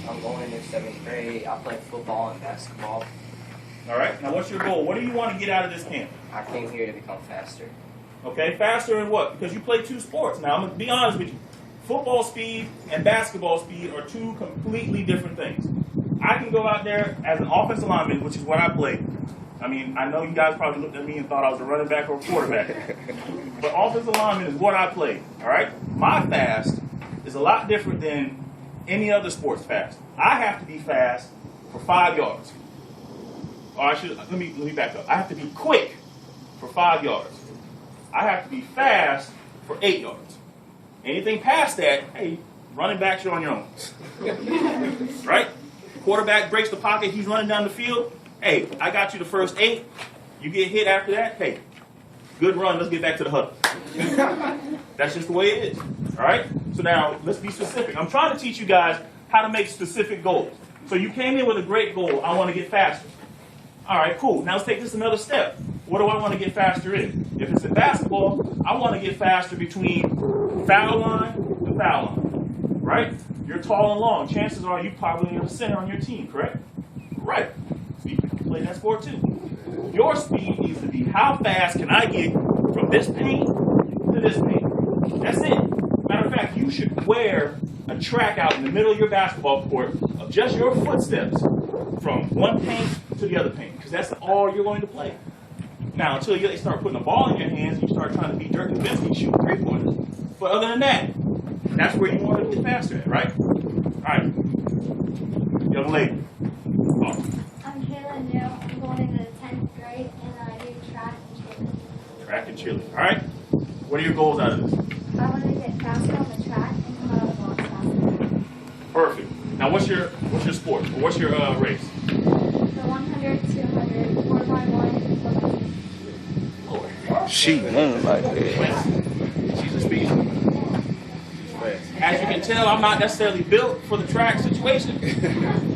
I'm going into 7th grade. I play football and basketball. All right. Now, what's your goal? What do you want to get out of this camp? I came here to become faster. Okay, faster in what? Because you play two sports. Now, I'm going to be honest with you. Football speed and basketball speed are two completely different things. I can go out there as an offensive lineman, which is what I play. I mean, I know you guys probably looked at me and thought I was a running back or a quarterback. But offensive lineman is what I play, all right? My fast is a lot different than any other sports fast. I have to be fast for 5 yards. Or let me back up. I have to be quick for 5 yards. I have to be fast for 8 yards. Anything past that, hey, running backs, you're on your own. Right? Quarterback breaks the pocket, he's running down the field. Hey, I got you the first 8. You get hit after that, hey, good run, let's get back to the huddle. That's just the way it is. All right? So now, let's be specific. I'm trying to teach you guys how to make specific goals. So you came in with a great goal. I want to get faster. All right, cool. Now let's take this another step. What do I want to get faster in? If it's in basketball, I want to get faster between foul line and foul line. Right? You're tall and long. Chances are you probably have a center on your team, correct? Right. So you can play that sport too. Your speed needs to be how fast can I get from this paint to this paint. That's it. Matter of fact, you should wear a track out in the middle of your basketball court of just your footsteps from one paint to the other paint, because that's all you're going to play. Now, until they start putting a ball in your hands, you start trying to be Dirk Nowitzki shooting 3-pointers. But other than that, that's where you want to get faster at, right? All right. Young lady. I'm Kayla New. I'm going into 10th grade, and I do track and cheerleading. Track and cheerleading. All right. What are your goals out of this? I want to get faster on the track and come out of the blocks faster. Perfect. Now, what's your sport? Or what's your race? The 100, 200, 4x1. She running like that. She's a speed. As you can tell, I'm not necessarily built for the track situation.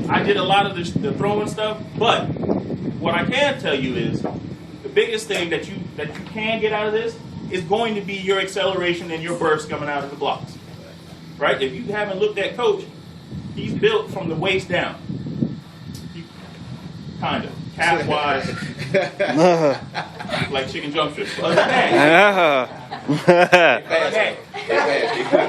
I did a lot of the throwing stuff, but what I can tell you is the biggest thing that you can get out of this is going to be your acceleration and your burst coming out of the blocks. Right? If you haven't looked at Coach, he's built from the waist down. Kind of. Calf-wise, like chicken jump strips. Other than that,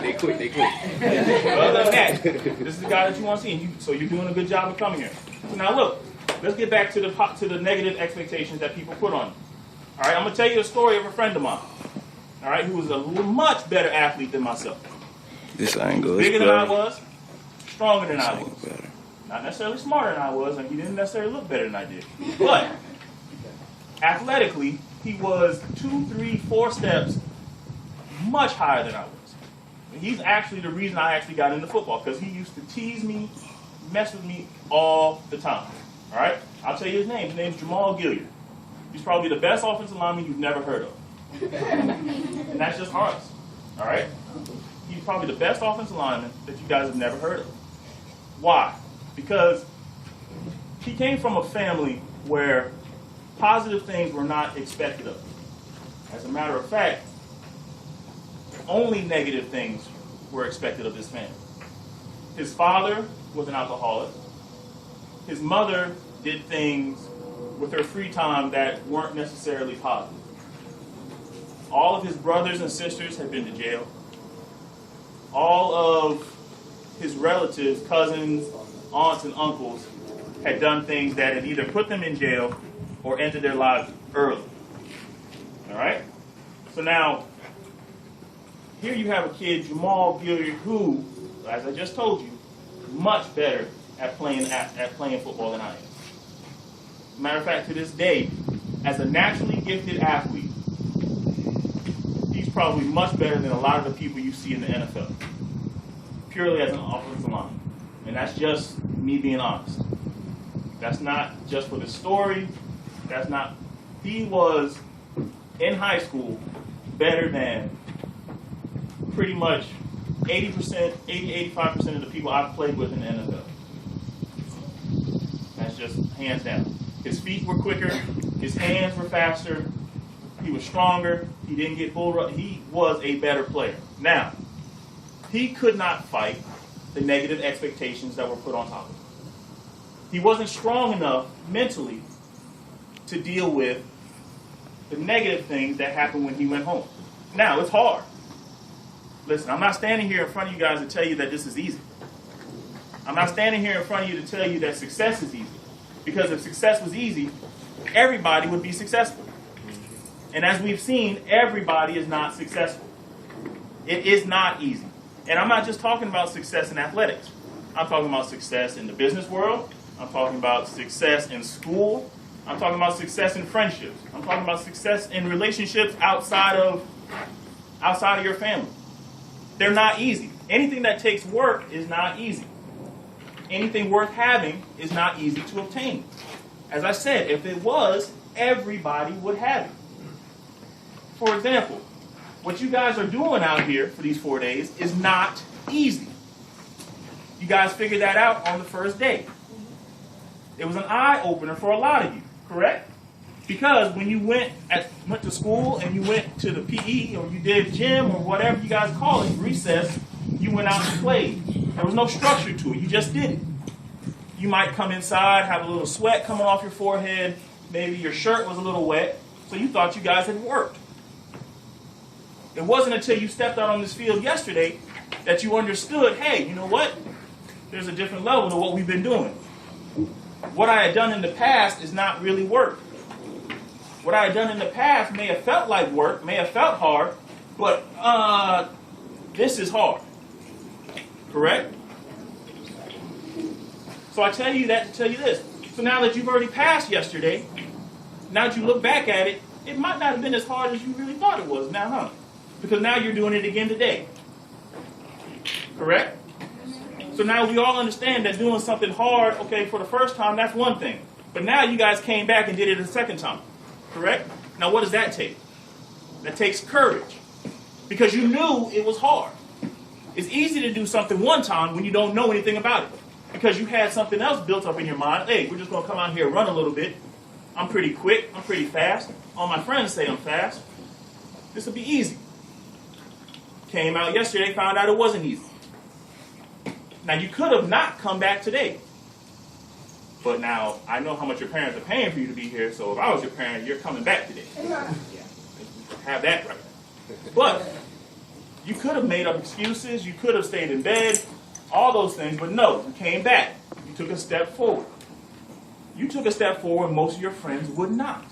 They quick. other than that, this is the guy that you want to see, and so you're doing a good job of coming here. So now look, let's get back to the negative expectations that people put on you. All right, I'm gonna tell you a story of a friend of mine. All right, who was a much better athlete than myself. This angle is Bigger than I better. was, stronger than I was. Better. Not necessarily smarter than I was, and he didn't necessarily look better than I did. But athletically, he was 2, 3, 4 steps much higher than I was. And he's actually the reason I actually got into football, because he used to tease me, mess with me all the time. All right? I'll tell you his name. His name's Jamar Nesbit. He's probably the best offensive lineman you've never heard of. And that's just honest. All right? He's probably the best offensive lineman that you guys have never heard of. Why? Because he came from a family where positive things were not expected of him. As a matter of fact, only negative things were expected of this family. His father was an alcoholic. His mother did things with her free time that weren't necessarily positive. All of his brothers and sisters had been to jail. All of his relatives, cousins, aunts, and uncles had done things that had either put them in jail or ended their lives early. All right? So now, here you have a kid, Jamal Nesbit, who, as I just told you, much better at playing football than I am. Matter of fact, to this day, as a naturally gifted athlete, he's probably much better than a lot of the people you see in the NFL, purely as an offensive lineman. And that's just me being honest. That's not just for the story. That's not. He was, in high school, better than pretty much 80%, 85% of the people I've played with in the NFL. That's just hands down. His feet were quicker. His hands were faster. He was stronger. He didn't get bull rushed. He was a better player. Now, he could not fight. the negative expectations that were put on top of him. He wasn't strong enough mentally to deal with the negative things that happened when he went home. Now, it's hard. Listen, I'm not standing here in front of you guys to tell you that this is easy. I'm not standing here in front of you to tell you that success is easy. Because if success was easy, everybody would be successful. And as we've seen, everybody is not successful. It is not easy. And I'm not just talking about success in athletics. I'm talking about success in the business world. I'm talking about success in school. I'm talking about success in friendships. I'm talking about success in relationships outside of your family. They're not easy. Anything that takes work is not easy. Anything worth having is not easy to obtain. As I said, if it was, everybody would have it. For example, what you guys are doing out here for these 4 days is not easy. You guys figured that out on the first day. It was an eye-opener for a lot of you, correct? Because when you went to school and you went to the PE or you did gym or whatever you guys call it, recess, you went out and played. There was no structure to it. You just did it. You might come inside, have a little sweat coming off your forehead. Maybe your shirt was a little wet, so you thought you guys had worked. It wasn't until you stepped out on this field yesterday that you understood, hey, you know what? There's a different level to what we've been doing. What I had done in the past is not really work. What I had done in the past may have felt like work, may have felt hard, but this is hard. Correct? So I tell you that to tell you this. So now that you've already passed yesterday, now that you look back at it, it might not have been as hard as you really thought it was now, huh? Because now you're doing it again today. Correct? So now we all understand that doing something hard, okay, for the first time, that's one thing. But now you guys came back and did it a second time. Correct? Now what does that take? That takes courage. Because you knew it was hard. It's easy to do something one time when you don't know anything about it. Because you had something else built up in your mind. Hey, we're just going to come out here and run a little bit. I'm pretty quick. I'm pretty fast. All my friends say I'm fast. This will be easy. Came out yesterday, found out it wasn't easy. Now, you could have not come back today. But now, I know how much your parents are paying for you to be here, so if I was your parent, you're coming back today. Yeah. Have that right. But you could have made up excuses. You could have stayed in bed. All those things. But no, you came back. You took a step forward. You took a step forward most of your friends would not.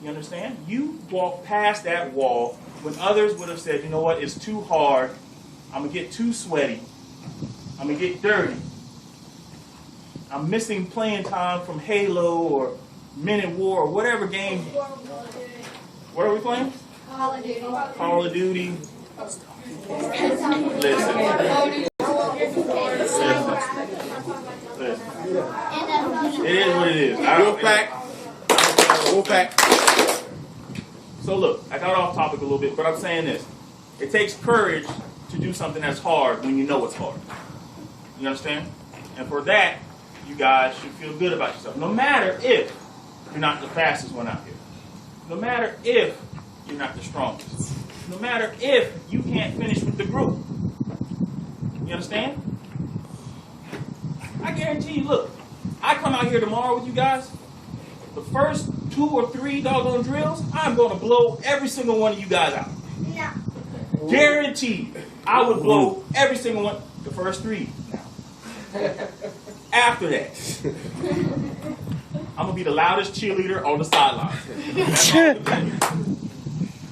You understand? You walked past that wall when others would have said, you know what, it's too hard. I'm going to get too sweaty. I'm going to get dirty. I'm missing playing time from Halo or Men at War or whatever game. What are we playing? Call of Duty. Call of Duty. Listen. It is what it is. Wolfpack. So look, I got off topic a little bit, but I'm saying this. It takes courage to do something that's hard when you know it's hard. You understand? And for that, you guys should feel good about yourself. No matter if you're not the fastest one out here. No matter if you're not the strongest. No matter if you can't finish with the group. You understand? I guarantee you, look, I come out here tomorrow with you guys, the first 2 or 3 doggone drills, I'm going to blow every single one of you guys out. No. Guaranteed. I would blow every single one, the first 3. After that, I'm going to be the loudest cheerleader on the sideline.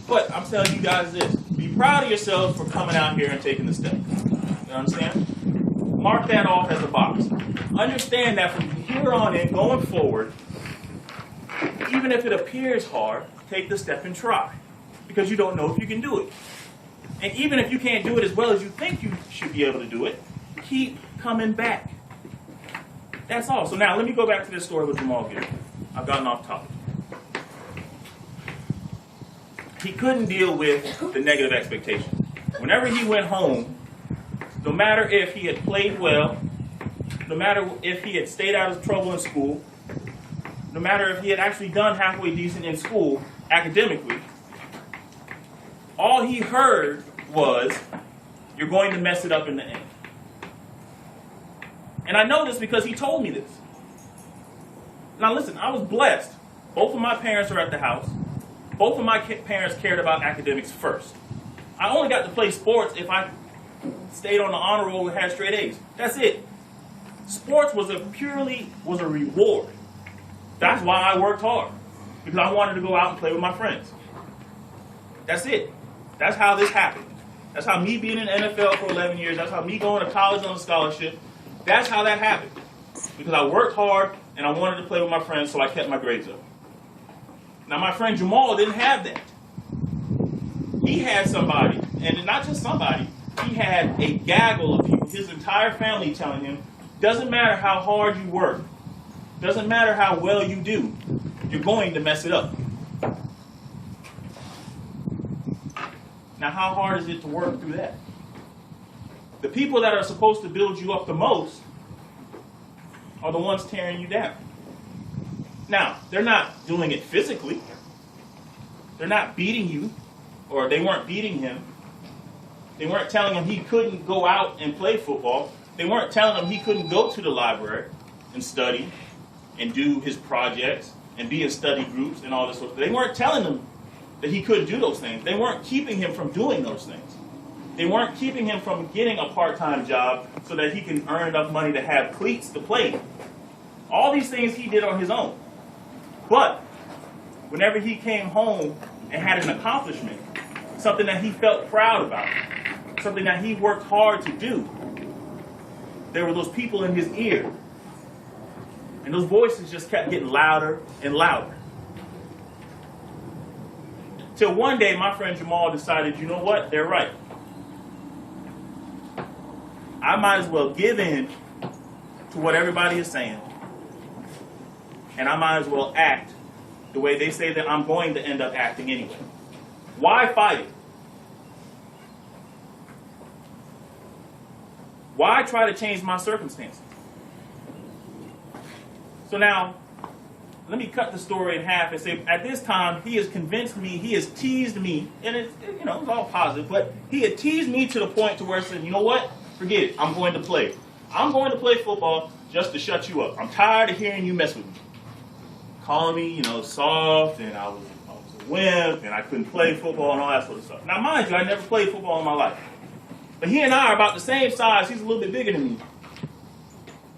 But I'm telling you guys this. Be proud of yourselves for coming out here and taking the step. You understand? Mark that off as a box. Understand that from here on in, going forward, even if it appears hard, take the step and try. Because you don't know if you can do it. And even if you can't do it as well as you think you should be able to do it, keep coming back. That's all. So now let me go back to this story with Jamal here. I've gotten off topic. He couldn't deal with the negative expectations. Whenever he went home, no matter if he had played well, no matter if he had stayed out of trouble in school, no matter if he had actually done halfway decent in school academically, all he heard was, you're going to mess it up in the end. And I know this because he told me this. Now listen, I was blessed. Both of my parents are at the house. Both of my parents cared about academics first. I only got to play sports if I stayed on the honor roll and had straight A's. That's it. Sports was a reward. That's why I worked hard. Because I wanted to go out and play with my friends. That's it. That's how this happened. That's how me being in the NFL for 11 years, that's how me going to college on a scholarship, that's how that happened. Because I worked hard and I wanted to play with my friends, so I kept my grades up. Now my friend Jamal didn't have that. He had somebody, and not just somebody, he had a gaggle of people, his entire family telling him, doesn't matter how hard you work, doesn't matter how well you do, you're going to mess it up. Now how hard is it to work through that? The people that are supposed to build you up the most are the ones tearing you down. Now, they're not doing it physically. They're not beating you, or they weren't beating him. They weren't telling him he couldn't go out and play football. They weren't telling him he couldn't go to the library and study and do his projects and be in study groups and all this sort of thing. They weren't telling him that he couldn't do those things. They weren't keeping him from doing those things. They weren't keeping him from getting a part-time job so that he can earn enough money to have cleats to play. All these things he did on his own. But whenever he came home and had an accomplishment, something that he felt proud about, something that he worked hard to do, there were those people in his ear. And those voices just kept getting louder and louder. Till one day, my friend Jamal decided, you know what, they're right. I might as well give in to what everybody is saying. And I might as well act the way they say that I'm going to end up acting anyway. Why fight it? Why try to change my circumstances? So now, let me cut the story in half and say, at this time, he has convinced me, he has teased me, and it's all positive, but he had teased me to the point to where I said, you know what? Forget it. I'm going to play. I'm going to play football just to shut you up. I'm tired of hearing you mess with me. Calling me, soft, and I was a wimp, and I couldn't play football and all that sort of stuff. Now, mind you, I never played football in my life. But he and I are about the same size. He's a little bit bigger than me.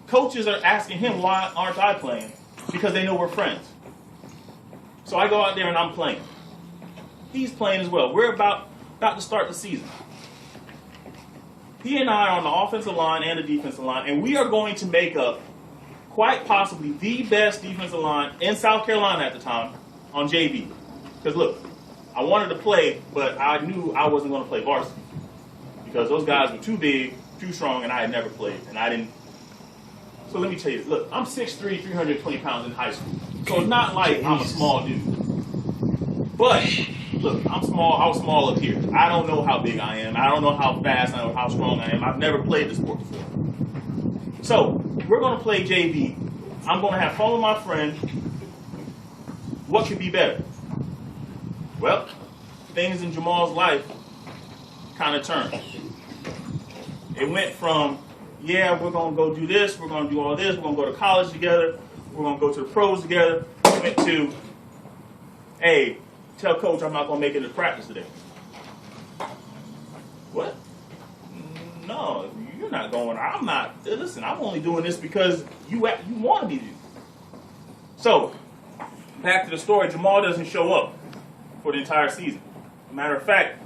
Coaches are asking him, why aren't I playing? Because they know we're friends. So I go out there and I'm playing. He's playing as well. We're about to start the season. He and I are on the offensive line and the defensive line, and we are going to make up quite possibly the best defensive line in South Carolina at the time on JV. Because look, I wanted to play, but I knew I wasn't going to play varsity. Because those guys were too big, too strong, and I had never played. And I didn't. So let me tell you this. Look, I'm 6'3", 320 pounds in high school. So it's not like I'm a small dude. But, look, I'm small. I was small up here. I don't know how big I am. I don't know how fast I am, how strong I am. I've never played this sport before. So, we're going to play JV. I'm going to have fun with my friend. What could be better? Well, things in Jamal's life kind of turned. It went from, yeah, we're going to go do this, we're going to do all this, we're going to go to college together, we're going to go to the pros together. It went to, hey, tell coach I'm not going to make it to practice today. What? No, you're not going. I'm not. Listen, I'm only doing this because you wanted me to. So, back to the story, Jamal doesn't show up for the entire season. Matter of fact,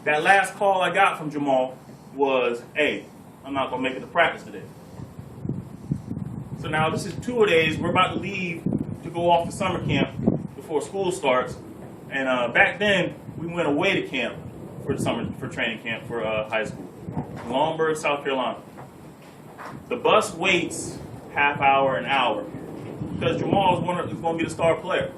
that last call I got from Jamal was, hey, I'm not going to make it to practice today. So now this is 2 days. We're about to leave to go off to summer camp before school starts. And back then, we went away to camp for training camp for high school. Longburg, South Carolina. The bus waits half hour, an hour, because Jamal is going to be the star player.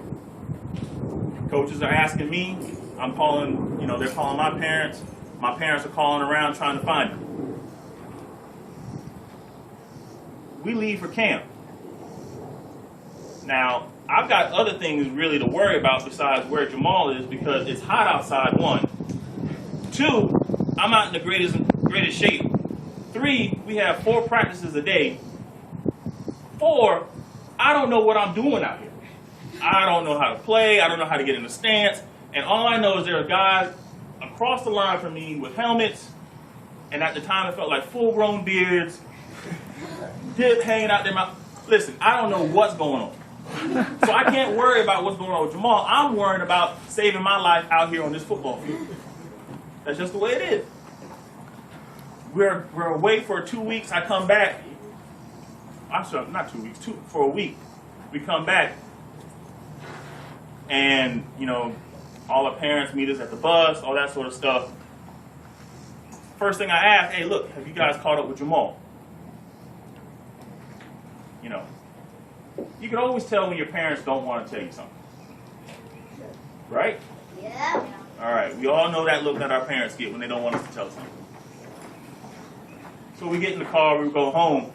Coaches are asking me. I'm calling, they're calling my parents. My parents are calling around trying to find him. We leave for camp. Now, I've got other things really to worry about besides where Jamal is because it's hot outside, 1. 2, I'm not in the greatest shape. 3, we have 4 practices a day, or I don't know what I'm doing out here. I don't know how to play. I don't know how to get in the stance. And all I know is there are guys across the line from me with helmets, and at the time it felt like full-grown beards, dip hanging out their mouth. Listen, I don't know what's going on. So I can't worry about what's going on with Jamal. I'm worrying about saving my life out here on this football field. That's just the way it is. We're away for 2 weeks. I come back. I'm sorry, not 2 weeks, for a week. We come back, and, you know, all the parents meet us at the bus, all that sort of stuff. First thing I ask, hey, look, have you guys caught up with Jamal? You know, you can always tell when your parents don't want to tell you something. Right? Yeah. All right, we all know that look that our parents get when they don't want us to tell something. So we get in the car, we go home.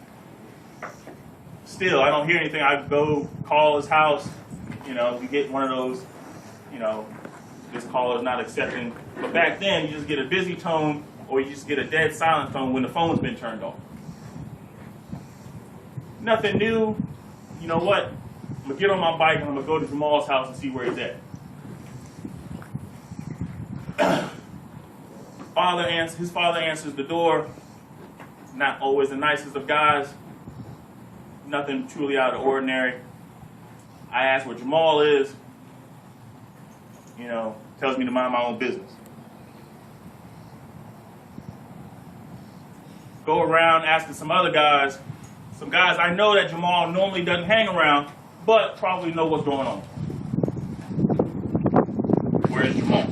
Still, I don't hear anything. I go call his house. You know, we get one of those, you know, this caller is not accepting. But back then, you just get a busy tone or you just get a dead silent tone when the phone's been turned off. Nothing new. You know what? I'm going to get on my bike and I'm going to go to Jamal's house and see where he's at. His father answers the door. Not always the nicest of guys. Nothing truly out of the ordinary. I ask where Jamal is. You know, tells me to mind my own business. Go around asking some other guys. Some guys I know that Jamal normally doesn't hang around, but probably know what's going on. Where is Jamal?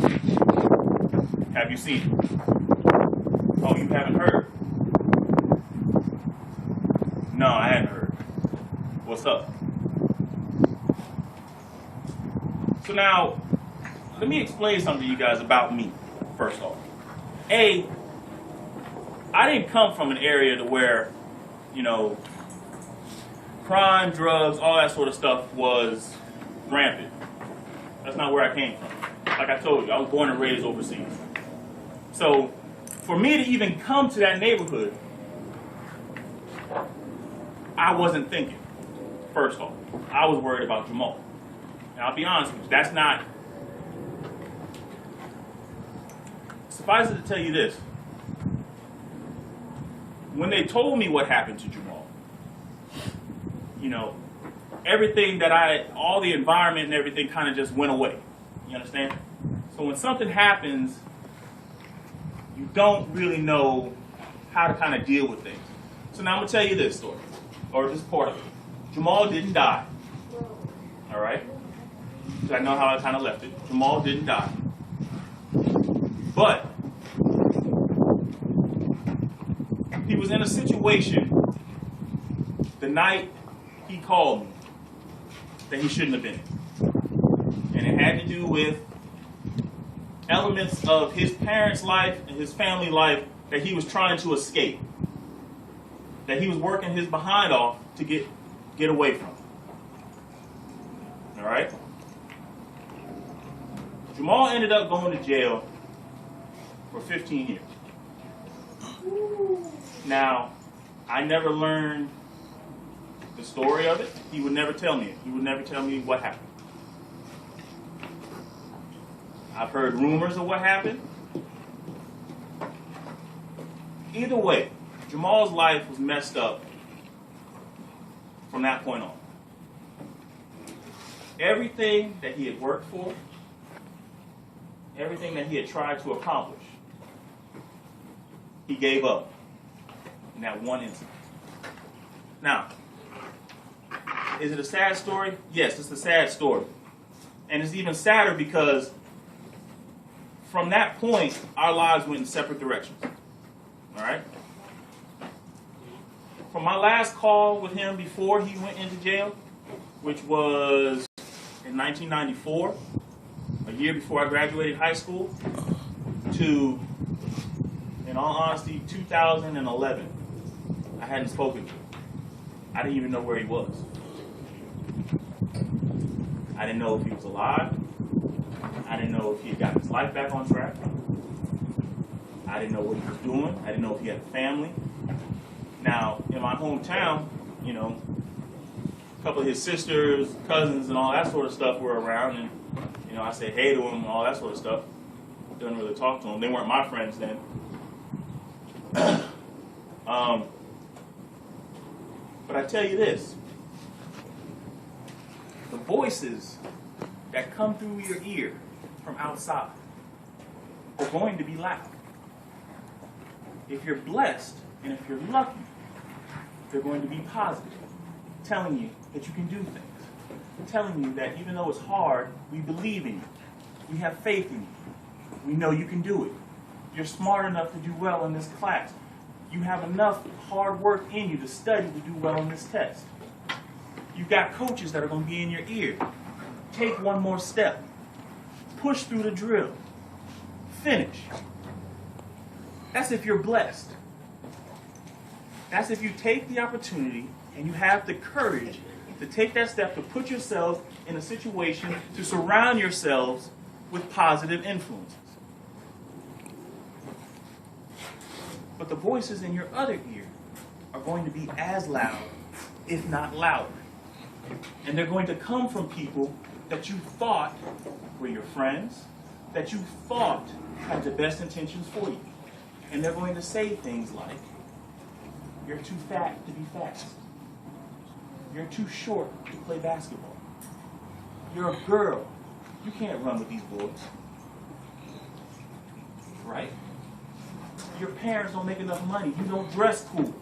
Have you seen him? Oh, you haven't heard? No, I hadn't heard. What's up? So now, let me explain something to you guys about me, first off. A, I didn't come from an area to where, you know, crime, drugs, all that sort of stuff was rampant. That's not where I came from. Like I told you, I was born and raised overseas. So, for me to even come to that neighborhood, I wasn't thinking, first off. I was worried about Jamal. And I'll be honest with you, that's not... Suffice it to tell you this. When they told me what happened to Jamal, you know, everything that all the environment and everything kind of just went away. You understand? So when something happens, you don't really know how to kind of deal with things. So now I'm going to tell you this story, or this part of it. Jamal didn't die. All right? So I know how I kind of left it. Jamal didn't die. But he was in a situation the night he called me that he shouldn't have been in. And it had to do with elements of his parents' life and his family life that he was trying to escape. That he was working his behind off to get away from. All right? Jamal ended up going to jail for 15 years. Now, I never learned the story of it. He would never tell me it. He would never tell me what happened. I've heard rumors of what happened. Either way, Jamal's life was messed up from that point on. Everything that he had worked for, everything that he had tried to accomplish, he gave up in that one incident. Now, is it a sad story? Yes, it's a sad story. And it's even sadder because from that point, our lives went in separate directions. All right? From my last call with him before he went into jail, which was in 1994, a year before I graduated high school, to, in all honesty, 2011, I hadn't spoken to him. I didn't even know where he was. I didn't know if he was alive. I didn't know if he had gotten his life back on track. I didn't know what he was doing. I didn't know if he had a family. Now, in my hometown, you know, couple of his sisters, cousins, and all that sort of stuff were around, and I say hey to them and all that sort of stuff. Didn't really talk to them. They weren't my friends then. But I tell you this, the voices that come through your ear from outside are going to be loud. If you're blessed and if you're lucky, they're going to be positive, telling you that you can do things, telling you that even though it's hard, we believe in you, we have faith in you, we know you can do it. You're smart enough to do well in this class. You have enough hard work in you to study to do well in this test. You've got coaches that are going to be in your ear. Take one more step. Push through the drill. Finish. That's if you're blessed. That's if you take the opportunity and you have the courage to take that step to put yourself in a situation to surround yourselves with positive influences. But the voices in your other ear are going to be as loud, if not louder. And they're going to come from people that you thought were your friends, that you thought had the best intentions for you. And they're going to say things like, you're too fat to be fast. You're too short to play basketball. You're a girl. You can't run with these boys. Right? Your parents don't make enough money. You don't dress cool.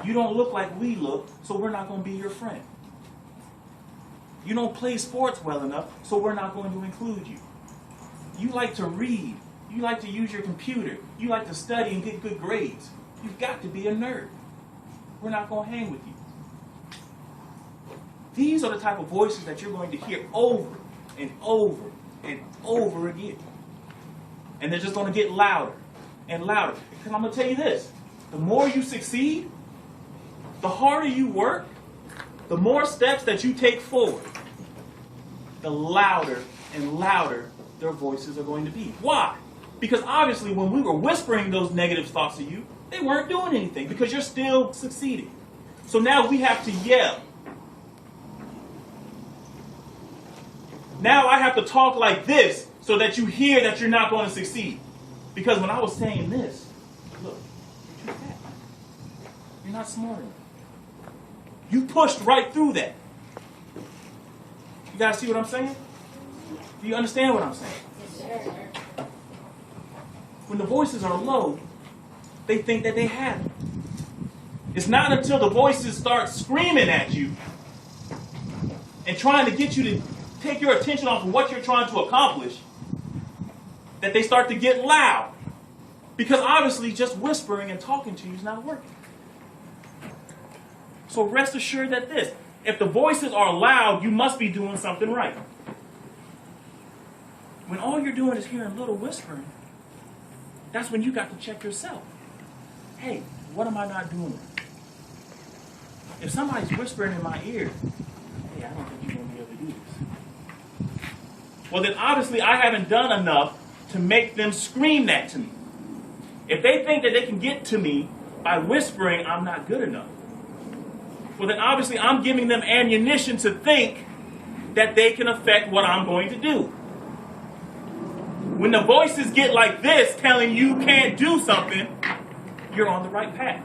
You don't look like we look, so we're not going to be your friend. You don't play sports well enough, so we're not going to include you. You like to read. You like to use your computer. You like to study and get good grades. You've got to be a nerd. We're not going to hang with you. These are the type of voices that you're going to hear over and over and over again. And they're just going to get louder and louder. Because I'm going to tell you this. The more you succeed, the harder you work, the more steps that you take forward, the louder and louder their voices are going to be. Why? Because obviously when we were whispering those negative thoughts to you, they weren't doing anything because you're still succeeding. So now we have to yell. Now I have to talk like this so that you hear that you're not going to succeed. Because when I was saying this, look, you're too fat. You're not smart enough. You pushed right through that. You guys see what I'm saying? Do you understand what I'm saying? Yes, sir. When the voices are low, they think that they have it. It's not until the voices start screaming at you and trying to get you to take your attention off of what you're trying to accomplish that they start to get loud. Because obviously just whispering and talking to you is not working. So rest assured that this, if the voices are loud, you must be doing something right. When all you're doing is hearing little whispering, that's when you got to check yourself. Hey, what am I not doing? If somebody's whispering in my ear, hey, I don't think you're going to be able to do this. Well, then obviously I haven't done enough to make them scream that to me. If they think that they can get to me by whispering, I'm not good enough. Well, then obviously I'm giving them ammunition to think that they can affect what I'm going to do. When the voices get like this telling you can't do something, you're on the right path.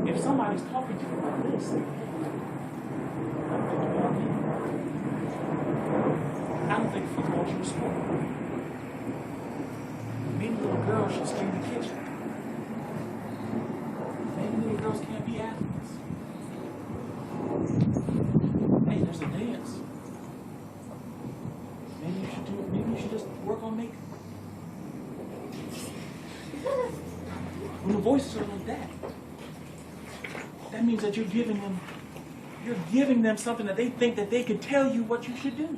If somebody's talking to you like this, I don't think football's your sport. Maybe little girls should stay in the kitchen. Maybe little girls can't be athletes. Hey, there's a dance. Maybe you should do it. Maybe you should just work on makeup. When the voices are like that, that means that you're giving them something that they think that they can tell you what you should do.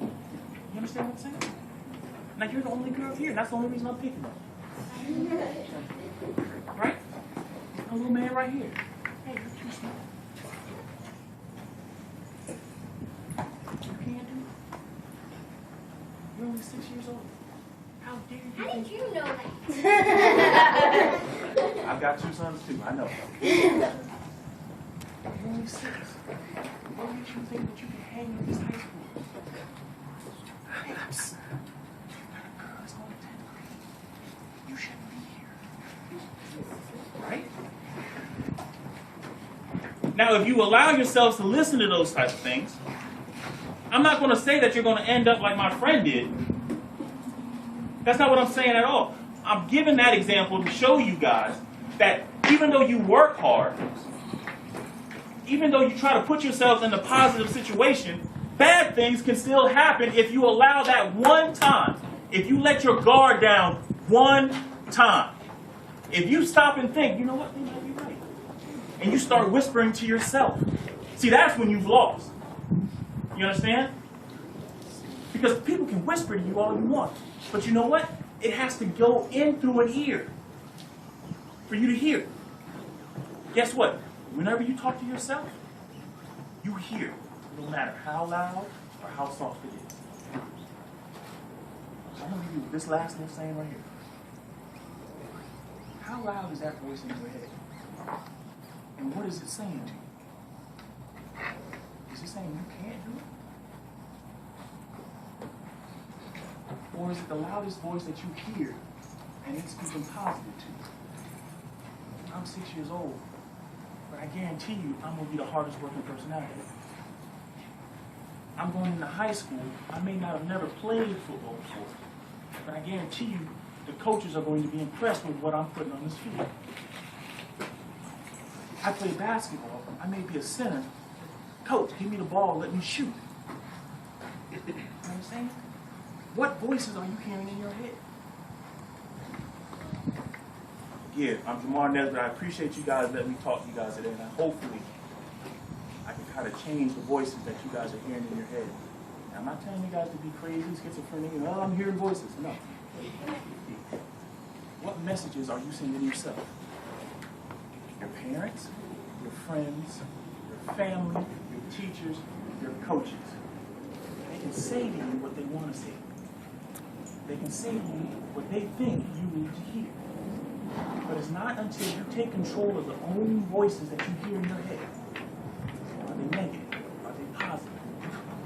You understand what I'm saying? Now you're the only girl here. That's the only reason I'm picking on you. Right? A little man right here. Hey, you're too small. You can't do it. You're only 6 years old. How dare you? How did you know that? I I've got 2 sons too, I know. You're only 6. What makes you think that you can hang in this high school? Hey, psst. It's only 10th grade. You shouldn't be here. Right? Now, if you allow yourselves to listen to those types of things, I'm not going to say that you're going to end up like my friend did. That's not what I'm saying at all. I'm giving that example to show you guys that even though you work hard, even though you try to put yourselves in a positive situation, bad things can still happen if you allow that one time. If you let your guard down one time. If you stop and think, you know what, they might be right. And you start whispering to yourself. See, that's when you've lost. You understand? Because people can whisper to you all you want. But you know what? It has to go in through an ear for you to hear. Guess what? Whenever you talk to yourself, you hear, no matter how loud or how soft it is. I'm going to give you this last little saying right here. How loud is that voice in your head? And what is it saying to you? Is it saying you can't do it? Or is it the loudest voice that you hear and it's speaking positive to you? I'm 6 years old, but I guarantee you I'm going to be the hardest working person out there. I'm going into high school. I may not have never played football before, but I guarantee you the coaches are going to be impressed with what I'm putting on this field. I play basketball. I may be a center. Coach, give me the ball. Let me shoot. You know what I'm saying? What voices are you hearing in your head? Again, I'm Jamar Nesbit. I appreciate you guys letting me talk to you guys today, and hopefully I can kind of change the voices that you guys are hearing in your head. Now, I'm not telling you guys to be crazy, schizophrenic, and I'm hearing voices. No. What messages are you sending yourself? Your parents, your friends, your family, your teachers, your coaches. They can say to you what they want to say. They can say to you what they think you need to hear. But it's not until you take control of the own voices that you hear in your head. Are they negative? Are they positive?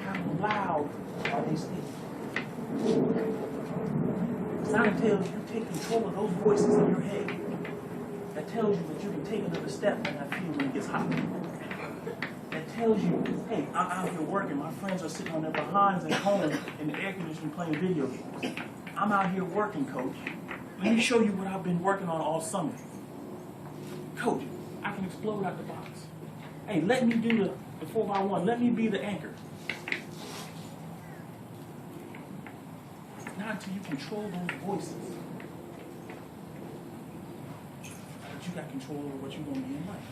How loud are they speaking? It's not until you take control of those voices in your head that tells you that you can take another step in that field when it gets hot. That tells you, hey, I'm out here working. My friends are sitting on their behinds at home in the air conditioning playing video games. I'm out here working, coach. Let me show you what I've been working on all summer. Coach, I can explode out the box. Hey, let me do the 4x1. Let me be the anchor. Not until you control those voices. But you got control over what you're going to be in life.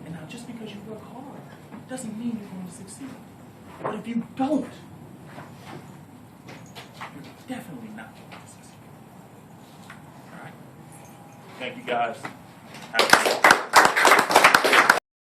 And now, just because you work hard doesn't mean you're going to succeed. But if you don't, you're definitely not going to succeed. All right? Thank you, guys. Have a good day.